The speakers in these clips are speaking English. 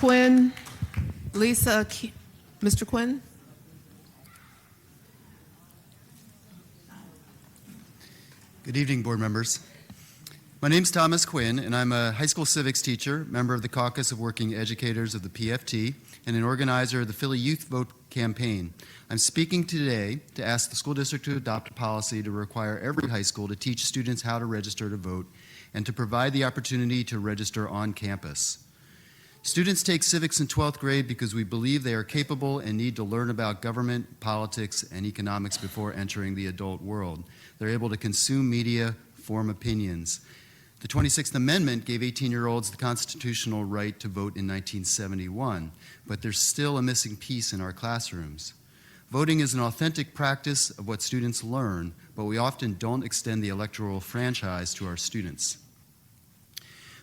Quinn, Lisa, Mr. Quinn? Good evening, board members. My name's Thomas Quinn, and I'm a high school civics teacher, member of the Caucus of Working Educators of the PFT, and an organizer of the Philly Youth Vote campaign. I'm speaking today to ask the school district to adopt a policy to require every high school to teach students how to register to vote and to provide the opportunity to register on campus. Students take civics in 12th grade because we believe they are capable and need to learn about government, politics, and economics before entering the adult world. They're able to consume media, form opinions. The 26th Amendment gave 18-year-olds the constitutional right to vote in 1971, but there's still a missing piece in our classrooms. Voting is an authentic practice of what students learn, but we often don't extend the electoral franchise to our students.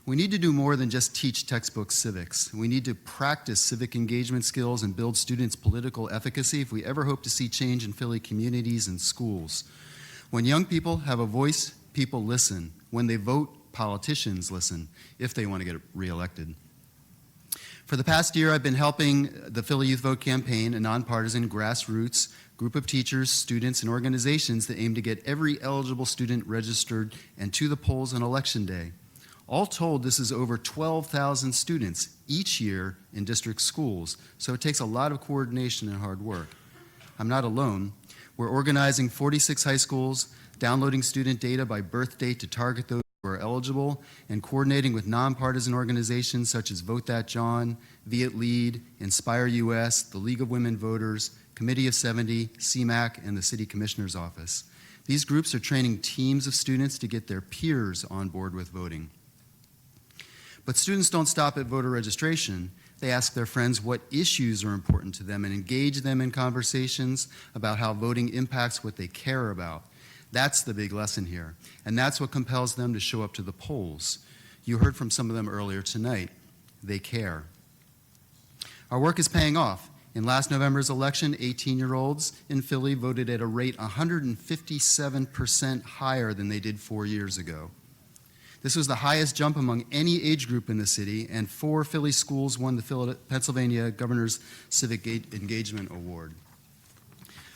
We need to do more than just teach textbook civics. We need to practice civic engagement skills and build students' political efficacy if we ever hope to see change in Philly communities and schools. When young people have a voice, people listen. When they vote, politicians listen, if they want to get reelected. For the past year, I've been helping the Philly Youth Vote campaign, a nonpartisan grassroots group of teachers, students, and organizations that aim to get every eligible student registered and to the polls on Election Day. All told, this is over 12,000 students each year in district schools, so it takes a lot of coordination and hard work. I'm not alone. We're organizing 46 high schools, downloading student data by birth date to target those who are eligible, and coordinating with nonpartisan organizations such as Vote That John, Viet Lead, Inspire US, the League of Women Voters, Committee of 70, CMAC, and the City Commissioner's Office. These groups are training teams of students to get their peers on board with voting. But students don't stop at voter registration. They ask their friends what issues are important to them and engage them in conversations about how voting impacts what they care about. That's the big lesson here, and that's what compels them to show up to the polls. You heard from some of them earlier tonight. They care. Our work is paying off. In last November's election, 18-year-olds in Philly voted at a rate 157% higher than they did 4 years ago. This was the highest jump among any age group in the city, and 4 Philly schools won the Pennsylvania Governor's Civic Engagement Award.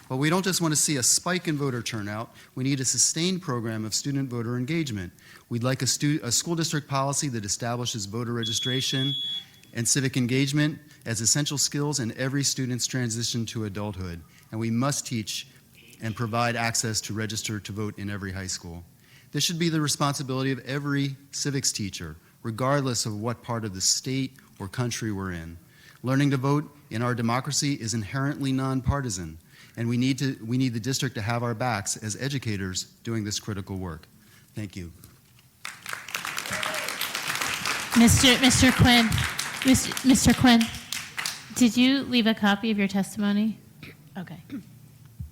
But we don't just want to see a spike in voter turnout, we need a sustained program of student voter engagement. We'd like a school district policy that establishes voter registration and civic engagement as essential skills in every student's transition to adulthood. And we must teach and provide access to register to vote in every high school. This should be the responsibility of every civics teacher, regardless of what part of the state or country we're in. Learning to vote in our democracy is inherently nonpartisan, and we need the district to have our backs as educators doing this critical work. Thank you. Mr. Quinn, Mr. Quinn, did you leave a copy of your testimony? Okay.